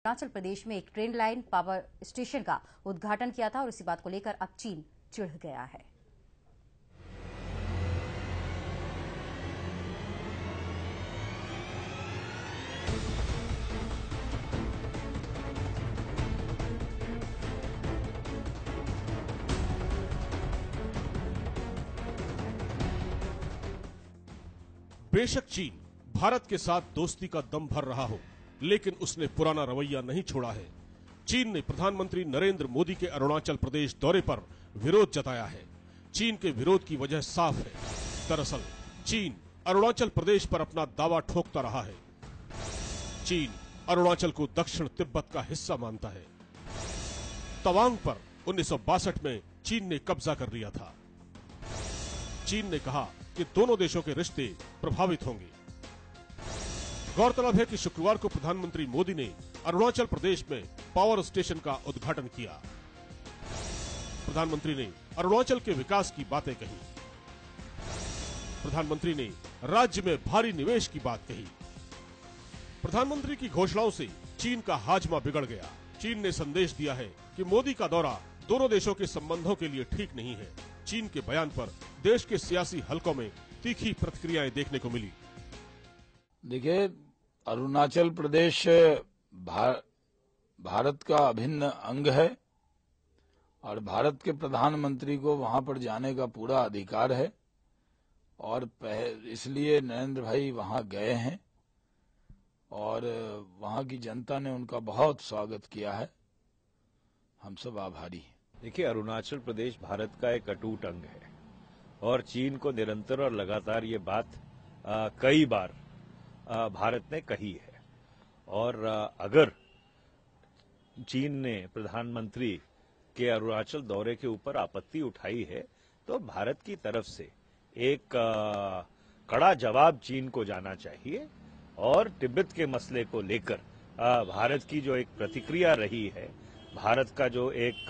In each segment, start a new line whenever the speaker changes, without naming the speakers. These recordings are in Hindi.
अरुणाचल प्रदेश में एक ट्रेन लाइन पावर स्टेशन का उद्घाटन किया था और इसी बात को लेकर अब चीन चिढ़ गया है।
बेशक चीन भारत के साथ दोस्ती का दम भर रहा हो, लेकिन उसने पुराना रवैया नहीं छोड़ा है। चीन ने प्रधानमंत्री नरेंद्र मोदी के अरुणाचल प्रदेश दौरे पर विरोध जताया है। चीन के विरोध की वजह साफ है। दरअसल चीन अरुणाचल प्रदेश पर अपना दावा ठोकता रहा है। चीन अरुणाचल को दक्षिण तिब्बत का हिस्सा मानता है। तवांग पर 1962 में चीन ने कब्जा कर लिया था। चीन ने कहा कि दोनों देशों के रिश्ते प्रभावित होंगे। गौरतलब है कि शुक्रवार को प्रधानमंत्री मोदी ने अरुणाचल प्रदेश में पावर स्टेशन का उद्घाटन किया। प्रधानमंत्री ने अरुणाचल के विकास की बातें कही। प्रधानमंत्री ने राज्य में भारी निवेश की बात कही। प्रधानमंत्री की घोषणाओं से चीन का हाजमा बिगड़ गया। चीन ने संदेश दिया है कि मोदी का दौरा दोनों देशों के संबंधों के लिए ठीक नहीं है। चीन के बयान पर देश के सियासी हलकों में तीखी प्रतिक्रियाएं देखने को मिली।
देखिए, अरुणाचल प्रदेश भारत का अभिन्न अंग है और भारत के प्रधानमंत्री को वहां पर जाने का पूरा अधिकार है और इसलिए नरेंद्र भाई वहां गए हैं और वहां की जनता ने उनका बहुत स्वागत किया है। हम सब आभारी हैं।
देखिए, अरुणाचल प्रदेश भारत का एक अटूट अंग है और चीन को निरंतर और लगातार ये बात कई बार भारत ने कही है और अगर चीन ने प्रधानमंत्री के अरुणाचल दौरे के ऊपर आपत्ति उठाई है तो भारत की तरफ से एक कड़ा जवाब चीन को जाना चाहिए और तिब्बत के मसले को लेकर भारत की जो एक प्रतिक्रिया रही है, भारत का जो एक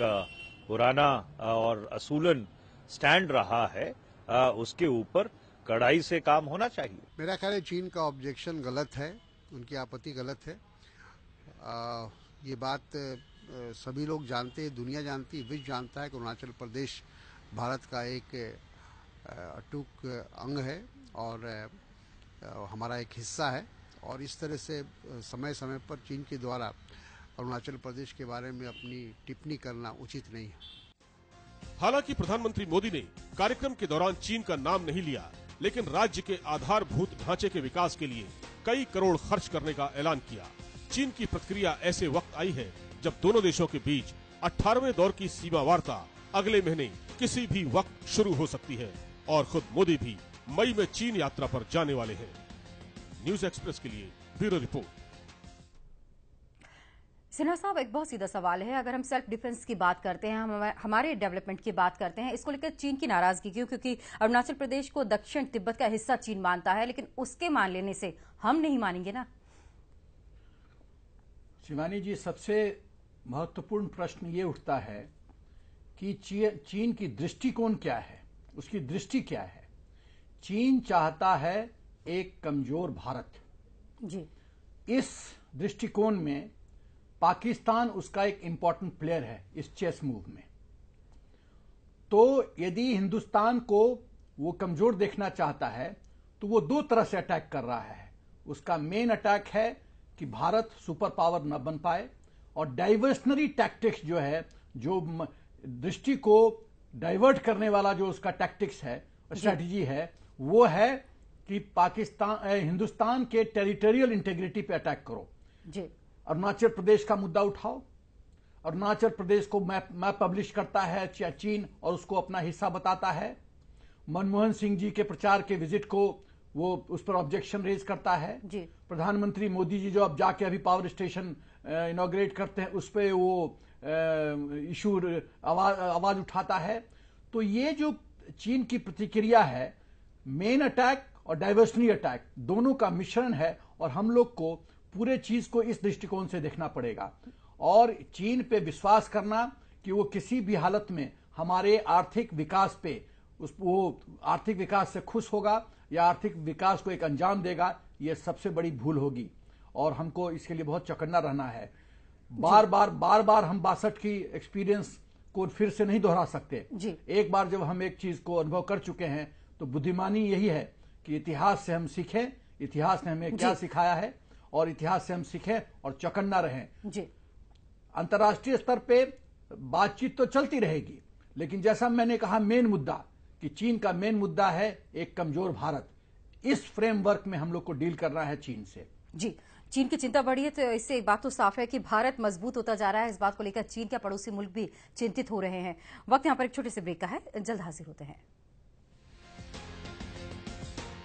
पुराना और असूलन स्टैंड रहा है, उसके ऊपर कड़ाई से काम होना चाहिए।
मेरा ख्याल है चीन का ऑब्जेक्शन गलत है, उनकी आपत्ति गलत है। ये बात सभी लोग जानते हैं, दुनिया जानती है, विश्व जानता है कि अरुणाचल प्रदेश भारत का एक अटूट अंग है और हमारा एक हिस्सा है और इस तरह से समय समय पर चीन के द्वारा अरुणाचल प्रदेश के बारे में अपनी टिप्पणी करना उचित नहीं है।
हालांकि प्रधानमंत्री मोदी ने कार्यक्रम के दौरान चीन का नाम नहीं लिया, लेकिन राज्य के आधारभूत ढांचे के विकास के लिए कई करोड़ खर्च करने का ऐलान किया। चीन की प्रतिक्रिया ऐसे वक्त आई है जब दोनों देशों के बीच 18वें दौर की सीमा वार्ता अगले महीने किसी भी वक्त शुरू हो सकती है और खुद मोदी भी मई में चीन यात्रा पर जाने वाले हैं। न्यूज एक्सप्रेस के लिए ब्यूरो रिपोर्ट।
सिन्हा साहब, एक बहुत सीधा सवाल है। अगर हम सेल्फ डिफेंस की बात करते हैं, हमारे डेवलपमेंट की बात करते हैं, इसको लेकर चीन की नाराजगी क्यों? क्योंकि अरुणाचल प्रदेश को दक्षिण तिब्बत का हिस्सा चीन मानता है, लेकिन उसके मान लेने से हम नहीं मानेंगे ना।
शिवानी जी, सबसे महत्वपूर्ण प्रश्न ये उठता है कि चीन की दृष्टिकोण क्या है, उसकी दृष्टि क्या है। चीन चाहता है एक कमजोर भारत
जी।
इस दृष्टिकोण में पाकिस्तान उसका एक इंपॉर्टेंट प्लेयर है इस चेस मूव में। तो यदि हिंदुस्तान को वो कमजोर देखना चाहता है तो वो दो तरह से अटैक कर रहा है। उसका मेन अटैक है कि भारत सुपर पावर न बन पाए और डाइवर्शनरी टैक्टिक्स जो है, जो दृष्टि को डाइवर्ट करने वाला जो उसका टैक्टिक्स है, स्ट्रैटेजी है, वो है कि हिंदुस्तान के टेरिटोरियल इंटीग्रिटी पे अटैक करो
जी।
अरुणाचल प्रदेश का मुद्दा उठाओ। अरुणाचल प्रदेश को मैप पब्लिश करता है चीन और उसको अपना हिस्सा बताता है। मनमोहन सिंह जी के प्रचार के विजिट को वो उस पर ऑब्जेक्शन रेज करता है
जी।
प्रधानमंत्री मोदी जी जो अब जाके अभी पावर स्टेशन इनॉग्रेट करते हैं उस पर वो इशू आवाज उठाता है। तो ये जो चीन की प्रतिक्रिया है, मेन अटैक और डाइवर्सनरी अटैक दोनों का मिश्रण है और हम लोग को पूरे चीज को इस दृष्टिकोण से देखना पड़ेगा और चीन पे विश्वास करना कि वो किसी भी हालत में हमारे आर्थिक विकास पे वो आर्थिक विकास से खुश होगा या आर्थिक विकास को एक अंजाम देगा, ये सबसे बड़ी भूल होगी और हमको इसके लिए बहुत चौकन्ना रहना है। बार बार हम 62 की एक्सपीरियंस को फिर से नहीं दोहरा सकते
जी।
एक बार जब हम एक चीज को अनुभव कर चुके हैं तो बुद्धिमानी यही है कि इतिहास से हम सीखें, इतिहास ने हमें क्या सिखाया है और इतिहास से हम सीखें और चौकन्ना रहें।
जी।
अंतर्राष्ट्रीय स्तर पे बातचीत तो चलती रहेगी, लेकिन जैसा मैंने कहा मेन मुद्दा कि चीन का मेन मुद्दा है एक कमजोर भारत। इस फ्रेमवर्क में हम लोग को डील करना है चीन से।
जी, चीन की चिंता बढ़ी है तो इससे एक बात तो साफ है कि भारत मजबूत होता जा रहा है। इस बात को लेकर चीन के पड़ोसी मुल्क भी चिंतित हो रहे हैं। वक्त यहाँ पर एक छोटे से ब्रेक का है, जल्द हाजिर होते हैं।